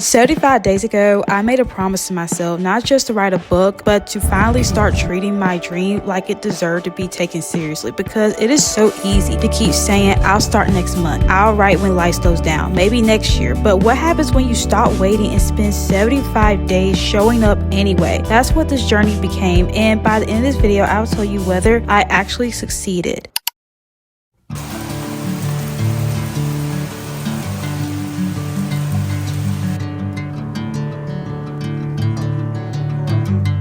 75 days ago, I made a promise to myself not just to write a book, but to finally start treating my dream like it deserved to be taken seriously, because it is so easy to keep saying, I'll start next month, I'll write when life slows down, maybe next year. But what happens when you stop waiting and spend 75 days showing up anyway? That's what this journey became, and by the end of this video, I'll tell you whether I actually succeeded.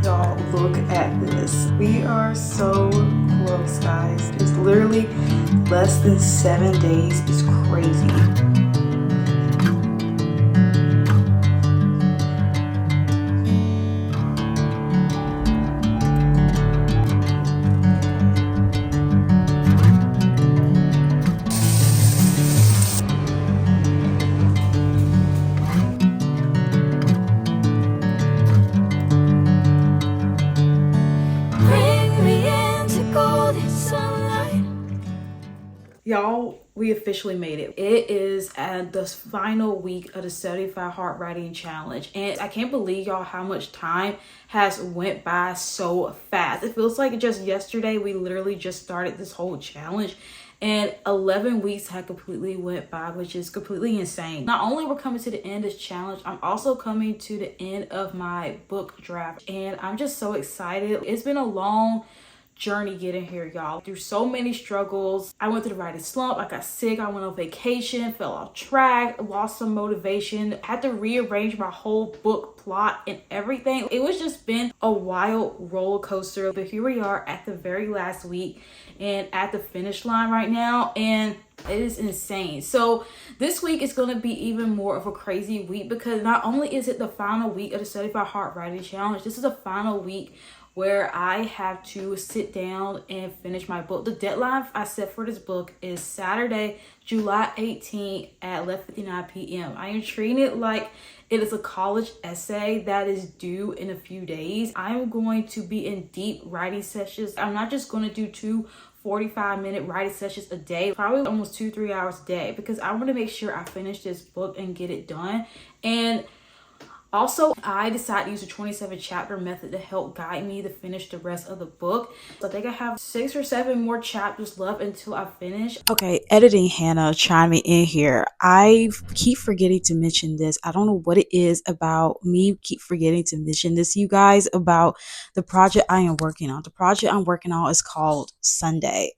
Y'all, look at this. We are so close, guys. It's literally less than 7 days. It's crazy. Y'all, we officially made it. It is at the final week of the 75 Heart Writing Challenge, and I can't believe, y'all, how much time has went by so fast. It feels like just yesterday we literally just started this whole challenge, and 11 weeks had completely went by, which is completely insane. Not only we're coming to the end of this challenge, I'm also coming to the end of my book draft, and I'm just so excited. It's been a long journey getting here, y'all, through so many struggles. I went through the writing slump, I got sick, I went on vacation, fell off track, lost some motivation, had to rearrange my whole book plot and everything. It was just been a wild roller coaster, but here we are at the very last week and at the finish line right now, and it is insane. So this week is going to be even more of a crazy week, because not only is it the final week of the 75 Heart Writing Challenge, this is the final week where I have to sit down and finish my book. The deadline I set for this book is Saturday, July 18th at 11:59 p.m. I am treating it like it is a college essay that is due in a few days. I am going to be in deep writing sessions. I'm not just going to do 2 45-minute writing sessions a day, probably almost 2-3 hours a day, because I want to make sure I finish this book and get it done. And also, I decided to use the 27 chapter method to help guide me to finish the rest of the book. So I think I have 6 or 7 more chapters left until I finish. Okay, editing Hannah chiming in here. I keep forgetting to mention this. I don't know what it is about me keep forgetting to mention this, you guys, about the project I am working on. The project I'm working on is called Sunday.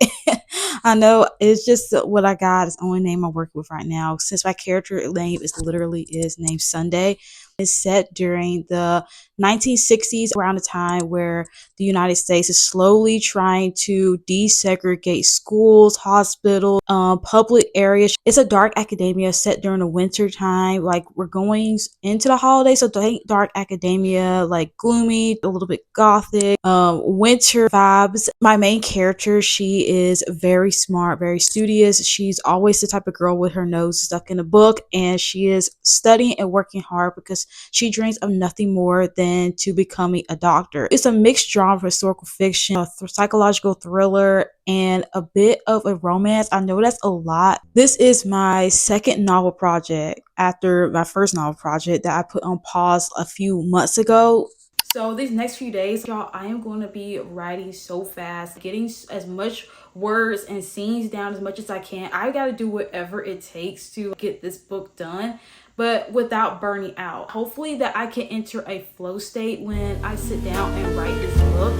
I know it's just what I got. It's the only name I'm working with right now, since my character name is named Sunday. It's set during the 1960s, around the time where the United States is slowly trying to desegregate schools, hospitals, public areas. It's a dark academia set during the winter time. Like, we're going into the holidays, so think dark academia, like gloomy, a little bit gothic, winter vibes. My main character, she is very smart, very studious. She's always the type of girl with her nose stuck in a book, and she is studying and working hard because she dreams of nothing more than to becoming a doctor. It's a mixed genre of historical fiction, a psychological thriller, and a bit of a romance. I know that's a lot. This is my second novel project after my first novel project that I put on pause a few months ago. So these next few days, y'all, I am going to be writing so fast, getting as much words and scenes down as much as I can. I got to do whatever it takes to get this book done, but without burning out. Hopefully that I can enter a flow state when I sit down and write this book.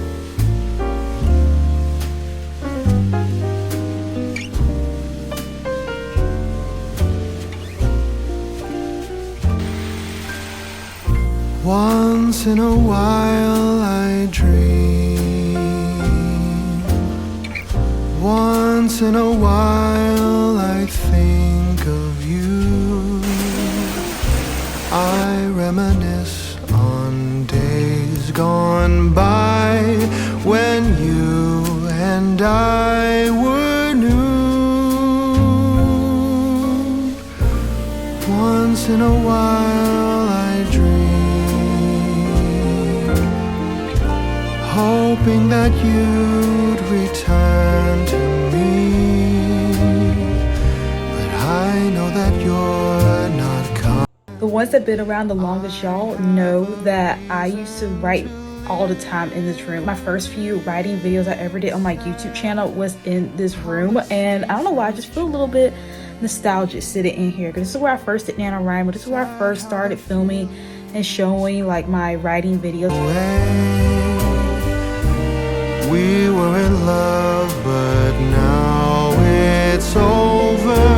Once in a while I dream. Once in a while I think of you. I reminisce on days gone by when you and I were new. Once in a while I dream, hoping that you'd return to me, but I know that you're not coming. The ones that been around the longest, y'all know that I used to write all the time in this room. My first few writing videos I ever did on my YouTube channel was in this room, and I don't know why, I just feel a little bit nostalgic sitting in here, because this is where I first did NaNoWriMo. This is where I first started filming and showing like my writing videos. We were in love, but now it's over.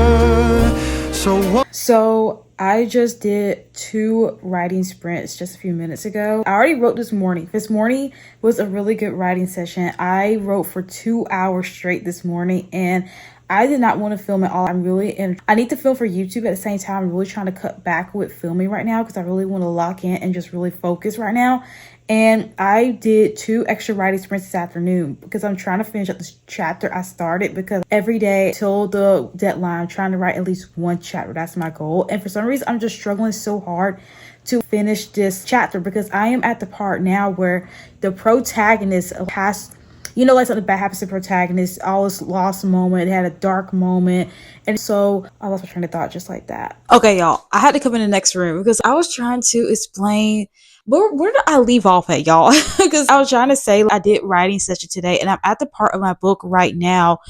So I just did 2 writing sprints just a few minutes ago. I already wrote this morning. This morning was a really good writing session. I wrote for 2 hours straight this morning, and I did not want to film at all. I need to film for YouTube at the same time. I'm really trying to cut back with filming right now because I really want to lock in and just really focus right now. And I did 2 extra writing sprints this afternoon because I'm trying to finish up this chapter I started, because every day till the deadline, I'm trying to write at least 1 chapter. That's my goal. And for some reason, I'm just struggling so hard to finish this chapter because I am at the part now where the protagonist has, you know, like something bad happens to the protagonist, always lost a moment, had a dark moment. And so I lost my train of thought just like that. Okay, y'all, I had to come in the next room because I was trying to explain where did I leave off at, y'all? Because I was trying to say I did writing session today, and I'm at the part of my book right now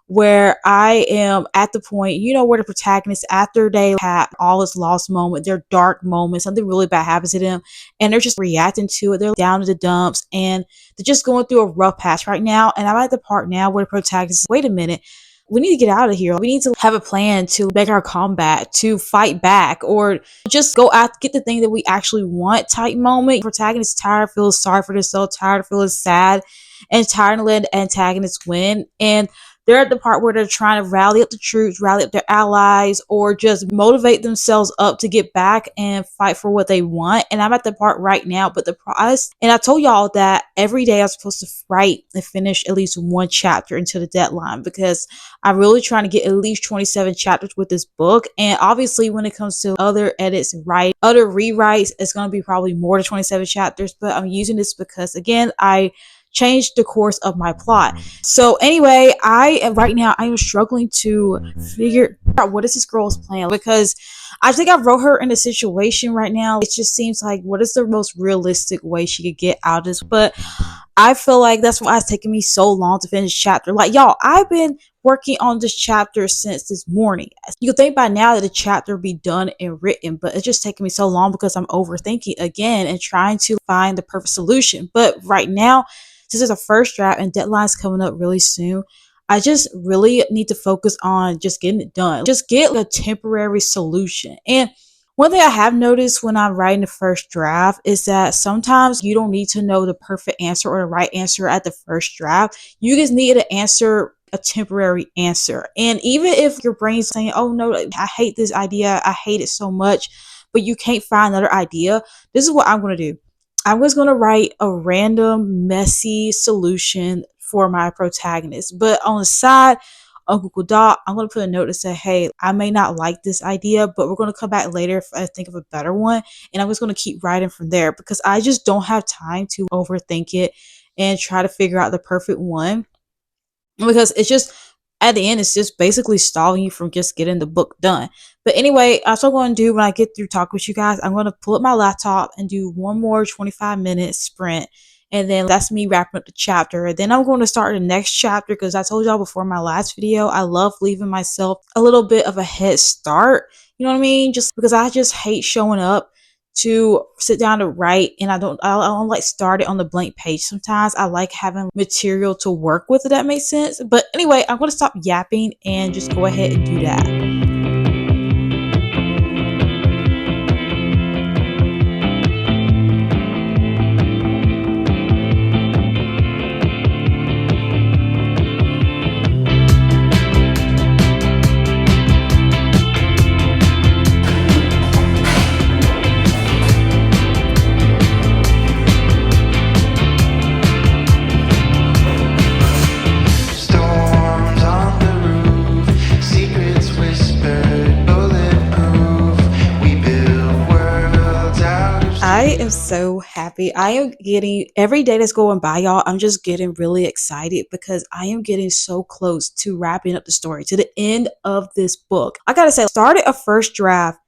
where I am at the point, you know, where the protagonist, after they have all this lost moment, their dark moment, something really bad happens to them, and they're just reacting to it. They're down in the dumps, and they're just going through a rough patch right now. And I'm at the part now where the protagonist, wait a minute, we need to get out of here. We need to have a plan to make our comeback, to fight back, or just go out, get the thing that we actually want type moment. The protagonist is tired, feels sorry for themselves, tired, feeling sad, and tired of letting the antagonist win. And they're at the part where they're trying to rally up the troops, rally up their allies, or just motivate themselves up to get back and fight for what they want. And I'm at the part right now, but the prize, and I told y'all that every day I'm supposed to write and finish at least 1 chapter until the deadline, because I'm really trying to get at least 27 chapters with this book. And obviously when it comes to other edits, other rewrites, it's going to be probably more than 27 chapters, but I'm using this because, again, I changed the course of my plot. So anyway, right now I am struggling to figure out what is this girl's plan, because I think I wrote her in a situation right now. It just seems like, what is the most realistic way she could get out of this? But I feel like that's why it's taking me so long to finish chapter. Like, y'all, I've been working on this chapter since this morning. You could think by now that the chapter would be done and written, but it's just taking me so long because I'm overthinking again and trying to find the perfect solution. But right now, since it's a first draft and deadline's coming up really soon, I just really need to focus on just getting it done. Just get a temporary solution. And one thing I have noticed when I'm writing the first draft is that sometimes you don't need to know the perfect answer or the right answer at the first draft. You just need to answer a temporary answer. And even if your brain's saying, oh no, I hate this idea, I hate it so much, but you can't find another idea, this is what I'm going to do. I was going to write a random, messy solution for my protagonist. But on the side, on Google Doc, I'm going to put a note that says, hey, I may not like this idea, but we're going to come back later if I think of a better one. And I'm just going to keep writing from there, because I just don't have time to overthink it and try to figure out the perfect one. Because it's just, at the end, it's just basically stalling you from just getting the book done. But anyway, that's what I'm going to do when I get through talking with you guys. I'm going to pull up my laptop and do one more 25-minute sprint. And then that's me wrapping up the chapter. And then I'm going to start the next chapter, because I told y'all before my last video, I love leaving myself a little bit of a head start. You know what I mean? Just because I just hate showing up to sit down to write, and I don't like start it on the blank page. Sometimes I like having material to work with, if that makes sense. But anyway, I'm going to stop yapping and just go ahead and do that. I am so happy. I am getting, every day that's going by, y'all, I'm just getting really excited because I am getting so close to wrapping up the story, to the end of this book. I gotta say, I started a first draft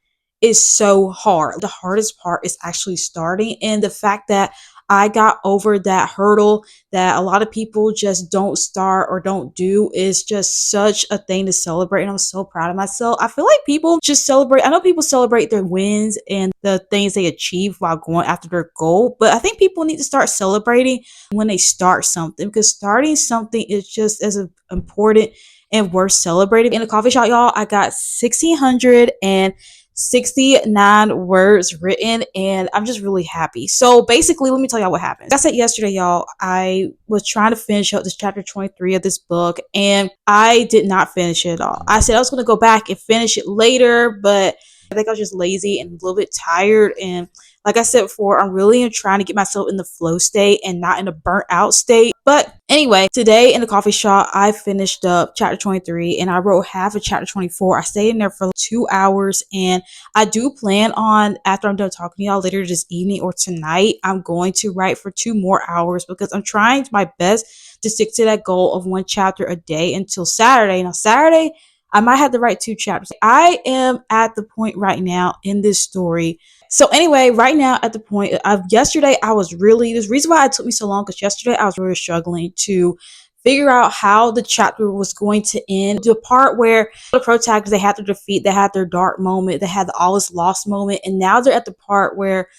is so hard. The hardest part is actually starting, and the fact that I got over that hurdle that a lot of people just don't start or don't do is just such a thing to celebrate. And I'm so proud of myself. I feel like people just celebrate. I know people celebrate their wins and the things they achieve while going after their goal, but I think people need to start celebrating when they start something, because starting something is just as important and worth celebrating. In the coffee shop, y'all, I got 1,669 words written, and I'm just really happy. So basically, let me tell y'all what happened. Like I said yesterday, y'all, I was trying to finish up this chapter 23 of this book, and I did not finish it at all. I said I was going to go back and finish it later, but I think I was just lazy and a little bit tired. And like I said before, I'm really trying to get myself in the flow state and not in a burnt out state. But anyway, today in the coffee shop, I finished up chapter 23 and I wrote half of chapter 24. I stayed in there for 2 hours, and I do plan on, after I'm done talking to y'all later this evening or tonight, I'm going to write for 2 more hours, because I'm trying my best to stick to that goal of 1 chapter a day until Saturday. Now, Saturday, I might have to write 2 chapters. I am at the point right now in this story. So anyway, right now at the point of yesterday, this reason why it took me so long, because yesterday I was really struggling to figure out how the chapter was going to end. The part where the protagonists, they had their defeat, they had their dark moment, they had the all is lost moment, and now they're at the part where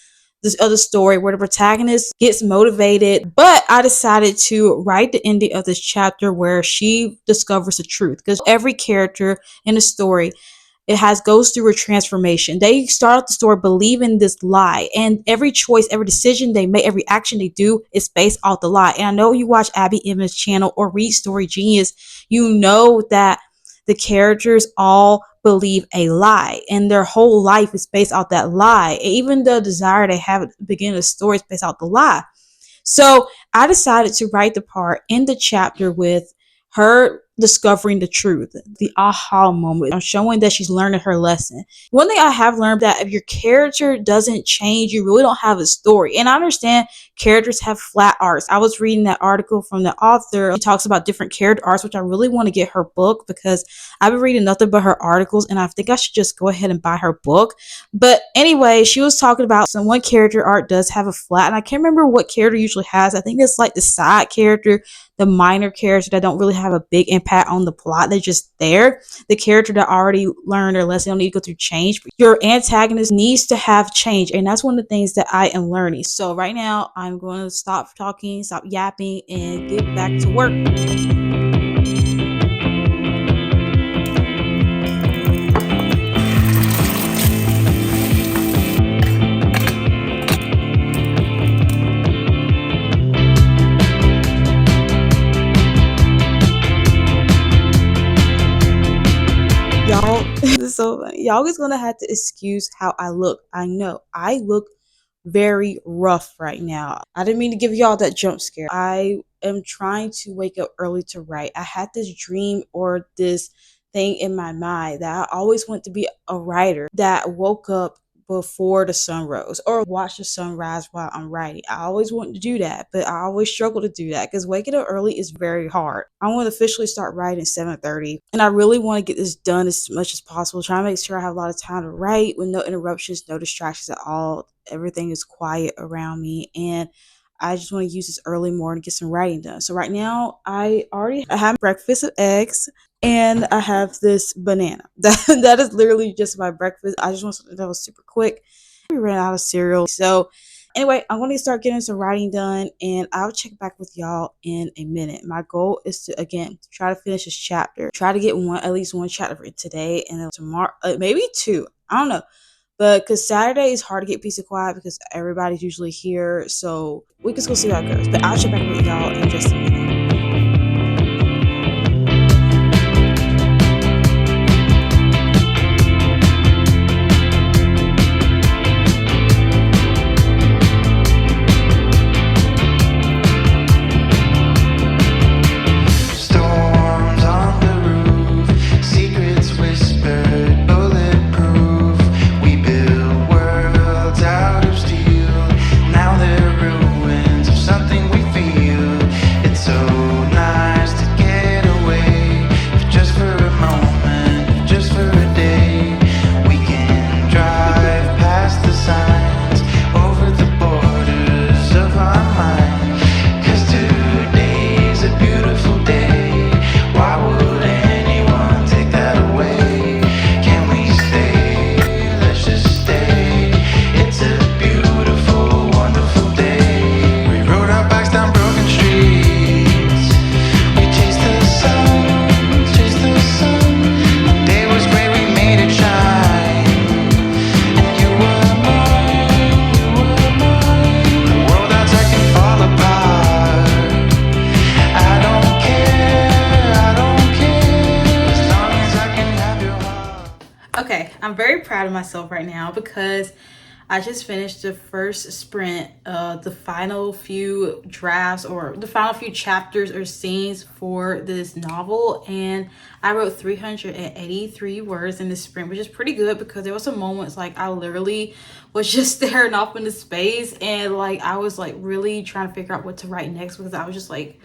this other story where the protagonist gets motivated. But I decided to write the ending of this chapter where she discovers the truth, because every character in the story, goes through a transformation. They start out the story believing this lie, and every choice, every decision they make, every action they do is based off the lie. And I know you watch Abby Emmons' channel or read Story Genius, you know that the characters all believe a lie, and their whole life is based off that lie. And even the desire they have at the beginning of the story is based off the lie. So I decided to write the part in the chapter with her discovering the truth, the aha moment. I'm showing that she's learning her lesson. One thing I have learned, that if your character doesn't change, you really don't have a story. And I understand characters have flat arcs. I was reading that article from the author. She talks about different character arcs, which I really want to get her book, because I've been reading nothing but her articles, and I think I should just go ahead and buy her book. But anyway, she was talking about one character arc does have a flat, and I can't remember what character usually has. I think it's like the side character, the minor character that don't really have a big impact on the plot. They're just there. The character that already learned their lesson don't need to go through change. Your antagonist needs to have change, and that's one of the things that I am learning. So right now, I'm going to stop talking, stop yapping, and get back to work. Y'all, this is so funny. Y'all is gonna have to excuse how I look. I know I look very rough right now. I didn't mean to give y'all that jump scare. I am trying to wake up early to write. I had this dream or this thing in my mind that I always want to be a writer that woke up before the sun rose or watch the sunrise while I'm writing. I always wanted to do that, but I always struggle to do that because waking up early is very hard. I want to officially start writing at 7:30, and I really want to get this done as much as possible. Trying to make sure I have a lot of time to write with no interruptions, no distractions at all. Everything is quiet around me, and I just want to use this early morning to get some writing done. So right now, I have breakfast of eggs, and I have this banana. That is literally just my breakfast. I just want something that was super quick. We ran out of cereal. So anyway, I'm going to start getting some writing done, and I'll check back with y'all in a minute. My goal is to, again, try to finish this chapter. Try to get at least one chapter for today, and then tomorrow, maybe 2. I don't know. But because Saturday is hard to get peace and quiet because everybody's usually here. So we can just go see how it goes. But I'll check back with y'all in just a minute. It's so proud of myself right now because I just finished the first sprint of the final few drafts or the final few chapters or scenes for this novel. And I wrote 383 words in this sprint, which is pretty good because there was some moments like I literally was just staring off into space and like I was like really trying to figure out what to write next because I was just like,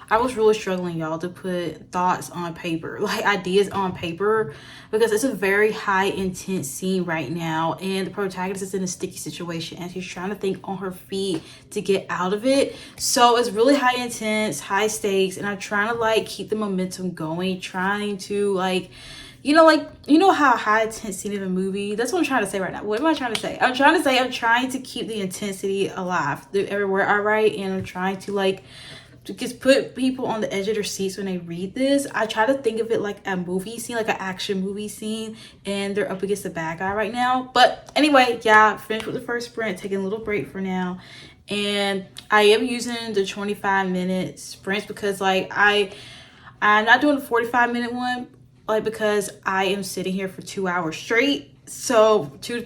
I was really struggling, y'all, to put thoughts on paper, like ideas on paper, because it's a very high intense scene right now. And the protagonist is in a sticky situation and she's trying to think on her feet to get out of it. So it's really high intense, high stakes. And I'm trying to like keep the momentum going, trying to like, you know how high intense scene of a movie. That's what I'm trying to say right now. What am I trying to say? I'm trying to keep the intensity alive everywhere I write, and I'm trying to like to just put people on the edge of their seats when they read this. I try to think of it like a movie scene, like an action movie scene, and they're up against the bad guy right now. But anyway, yeah, finished with the first sprint, taking a little break for now. And I am using the 25-minute sprints because like I'm not doing the 45-minute one, like because I am sitting here for 2 hours straight. So 2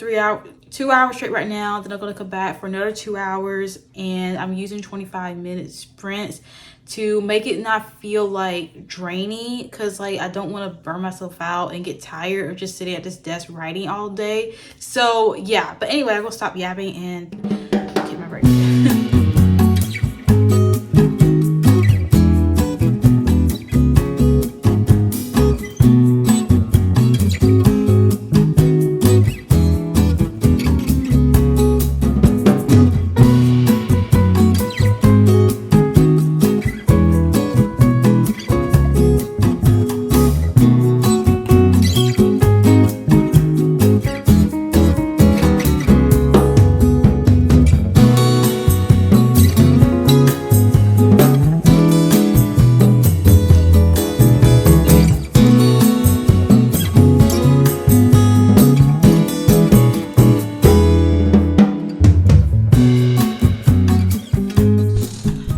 hours straight right now. Then I'm gonna come back for another 2 hours, and I'm using 25-minute sprints to make it not feel like draining, because like I don't want to burn myself out and get tired of just sitting at this desk writing all day. So yeah, but anyway, I'm gonna stop yapping and get my break.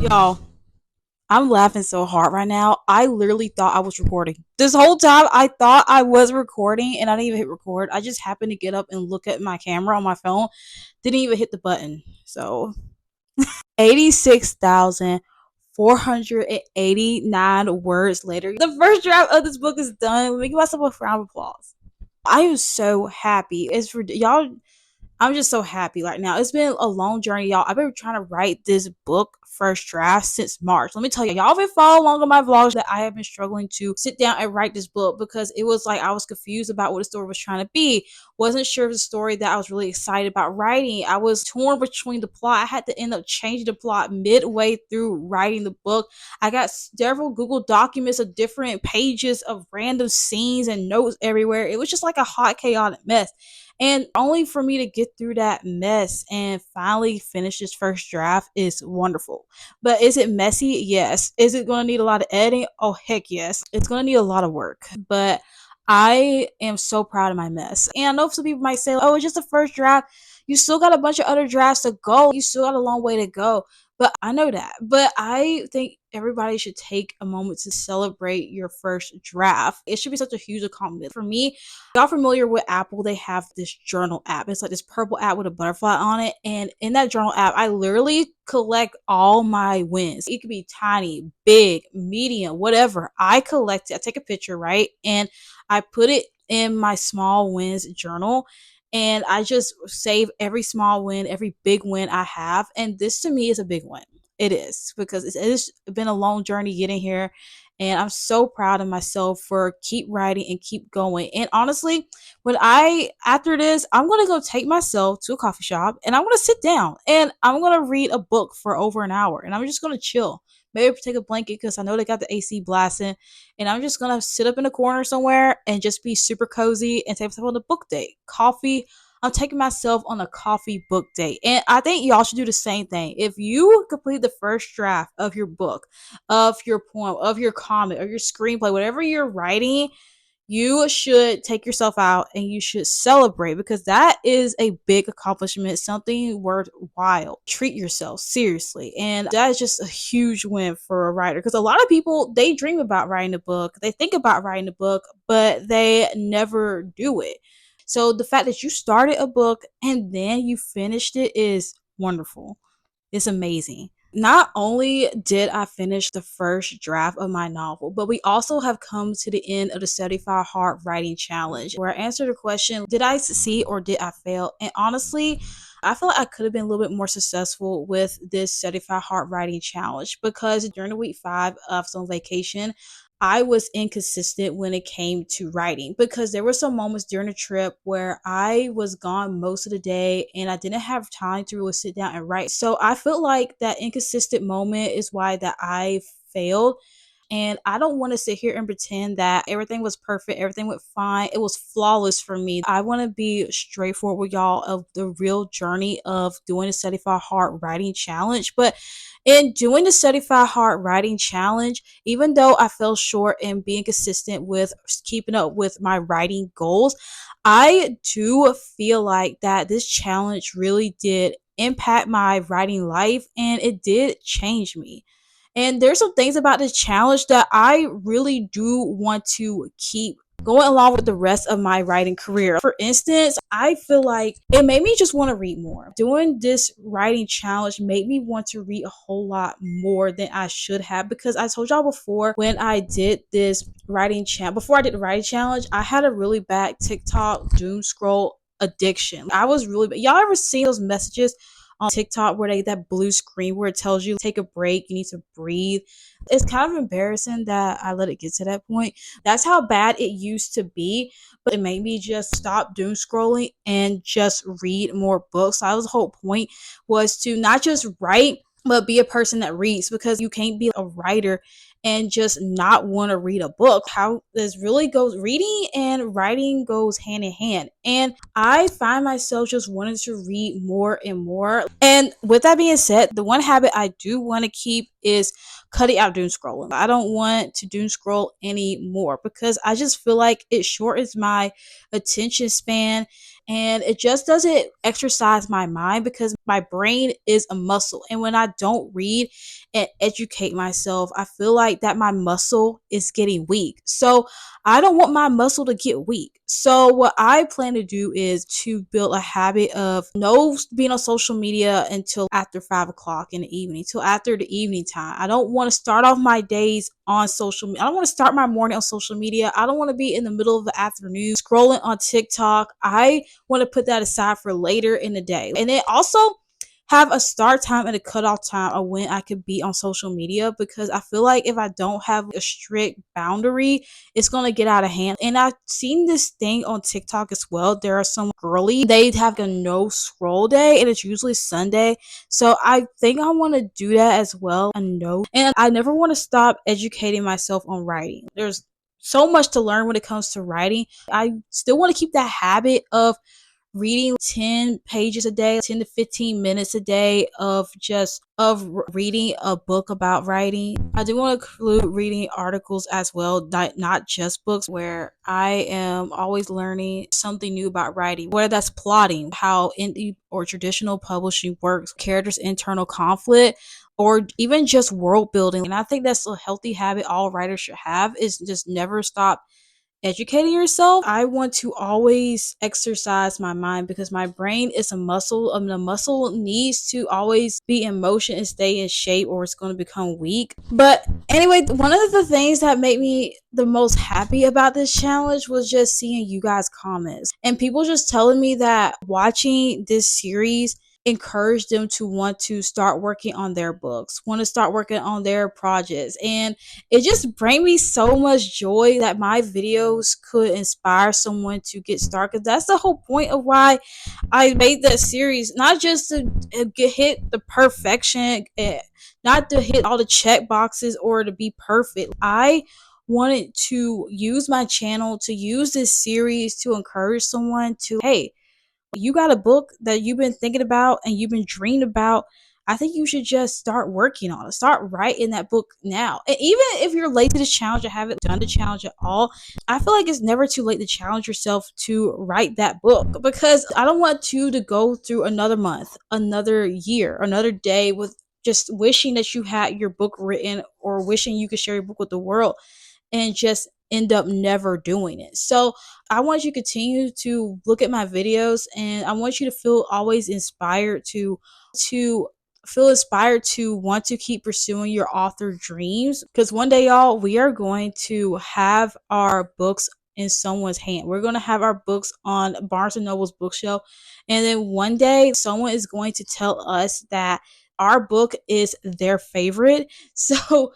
Y'all, I'm laughing so hard right now. I literally thought I was recording. This whole time, I thought I was recording and I didn't even hit record. I just happened to get up and look at my camera on my phone. Didn't even hit the button. So, 86,489 words later. The first draft of this book is done. Let me give myself a round of applause. I am so happy. It's for y'all. I'm just so happy right now. It's been a long journey, y'all. I've been trying to write this book first draft since March. Let me tell you, y'all been following along on my vlogs that I have been struggling to sit down and write this book because it was like I was confused about what the story was trying to be. Wasn't sure of the story that I was really excited about writing. I was torn between the plot. I had to end up changing the plot midway through writing the book. I got several Google documents of different pages of random scenes and notes everywhere. It was just like a hot, chaotic mess. And only for me to get through that mess and finally finish this first draft is wonderful. But is it messy? Yes. Is it going to need a lot of editing? Oh, heck yes. It's going to need a lot of work. But I am so proud of my mess. And I know some people might say, oh, it's just the first draft. You still got a bunch of other drafts to go. You still got a long way to go. But I know that. But I think everybody should take a moment to celebrate your first draft. It should be such a huge accomplishment. For me, y'all familiar with Apple, they have this journal app. It's like this purple app with a butterfly on it. And in that journal app, I literally collect all my wins. It could be tiny, big, medium, whatever. I collect it. I take a picture, right? And I put it in my small wins journal. And I just save every small win, every big win I have. And this to me is a big win. It is because it's been a long journey getting here. And I'm so proud of myself for keep writing and keep going. And honestly, after this, I'm going to go take myself to a coffee shop and I'm going to sit down and I'm going to read a book for over an hour and I'm just going to chill. Maybe take a blanket because I know they got the AC blasting. And I'm just going to sit up in a corner somewhere and just be super cozy and take myself on a book date. Coffee. I'm taking myself on a coffee book date. And I think y'all should do the same thing. If you complete the first draft of your book, of your poem, of your comic, or your screenplay, whatever you're writing, you should take yourself out and you should celebrate because that is a big accomplishment, something worthwhile. Treat yourself seriously. And that is just a huge win for a writer because a lot of people, they dream about writing a book, they think about writing a book, but they never do it. So the fact that you started a book and then you finished it is wonderful. It's amazing. Not only did I finish the first draft of my novel, but we also have come to the end of the 75 Hard Writing Challenge, where I answered the question, did I succeed or did I fail? And honestly, I feel like I could have been a little bit more successful with this 75 Hard Writing Challenge because during the week 5 of some vacation, I was inconsistent when it came to writing because there were some moments during the trip where I was gone most of the day and I didn't have time to really sit down and write. So I feel like that inconsistent moment is why that I failed. And I don't want to sit here and pretend that everything was perfect, everything went fine, it was flawless for me. I want to be straightforward with y'all of the real journey of doing the 75 Hard Writing Challenge. But in doing the 75 Hard Writing Challenge, even though I fell short in being consistent with keeping up with my writing goals, I do feel like that this challenge really did impact my writing life and it did change me. And there's some things about this challenge that I really do want to keep going along with the rest of my writing career. For instance, I feel like it made me just want to read more. Doing this writing challenge made me want to read a whole lot more than I should have because I told y'all before when I did this writing challenge, before I did the writing challenge, I had a really bad TikTok doom scroll addiction. I was really bad. Y'all ever seen those messages on TikTok where they get that blue screen where it tells you take a break, you need to breathe? It's kind of embarrassing that I let it get to that point. That's how bad it used to be, but it made me just stop doom scrolling and just read more books. So that was the whole point, was to not just write but be a person that reads, because you can't be a writer and just not want to read a book. How this really goes, reading and writing goes hand in hand. And I find myself just wanting to read more and more. And with that being said, the one habit I do want to keep is cutting out doom scrolling. I don't want to doom scroll anymore because I just feel like it shortens my attention span and it just doesn't exercise my mind because my brain is a muscle. And when I don't read and educate myself, I feel like that my muscle is getting weak. So I don't want my muscle to get weak. So what I plan to do is to build a habit of no being on social media until after 5 o'clock in the evening, till after the evening time. I don't want to start off my days on social media. I don't want to start my morning on social media. I don't want to be in the middle of the afternoon scrolling on TikTok. I want to put that aside for later in the day. And then also have a start time and a cutoff time of when I could be on social media, because I feel like if I don't have a strict boundary, it's gonna get out of hand. And I've seen this thing on TikTok as well. There are some girly, they have a no scroll day and it's usually Sunday. So I think I want to do that as well. I know. And I never want to stop educating myself on writing. There's so much to learn when it comes to writing. I still want to keep that habit of reading 10 pages a day, 10 to 15 minutes a day of just of reading a book about writing. I do want to include reading articles as well, not just books, where I am always learning something new about writing, whether that's plotting, how indie or traditional publishing works, characters' internal conflict, or even just world building. And I think that's a healthy habit all writers should have, is just never stop educating yourself. I want to always exercise my mind because my brain is a muscle, and the muscle needs to always be in motion and stay in shape or it's going to become weak. But anyway, one of the things that made me the most happy about this challenge was just seeing you guys' comments and people just telling me that watching this series encourage them to want to start working on their books, want to start working on their projects. And it just brings me so much joy that my videos could inspire someone to get started. Because that's the whole point of why I made that series, not just to hit the perfection, not to hit all the check boxes or to be perfect. I wanted to use my channel, to use this series to encourage someone to, hey, you got a book that you've been thinking about and you've been dreaming about. I think you should just start working on it. Start writing that book now. And even if you're late to this challenge or haven't done the challenge at all, I feel like it's never too late to challenge yourself to write that book, because I don't want you to go through another month, another year, another day with just wishing that you had your book written or wishing you could share your book with the world and just end up never doing it. So I want you to continue to look at my videos, and I want you to feel always inspired to feel inspired to want to keep pursuing your author dreams, because one day, y'all, we are going to have our books in someone's hand. We're going to have our books on Barnes and Noble's bookshelf, and then one day someone is going to tell us that our book is their favorite. So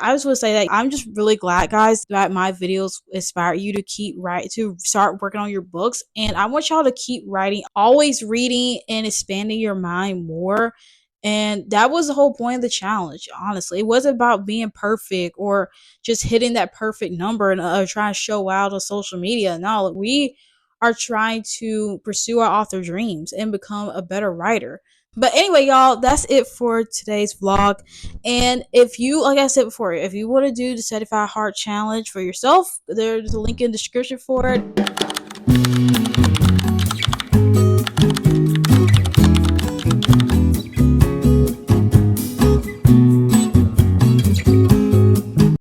I just want to say that I'm just really glad, guys, that my videos inspire you to to start working on your books. And I want y'all to keep writing, always reading and expanding your mind more. And that was the whole point of the challenge, honestly. It wasn't about being perfect or just hitting that perfect number and trying to show out on social media. No, we are trying to pursue our author dreams and become a better writer. But anyway, y'all, that's it for today's vlog. And if you, like I said before, if you want to do the Certified Heart Challenge for yourself, there's a link in the description for it.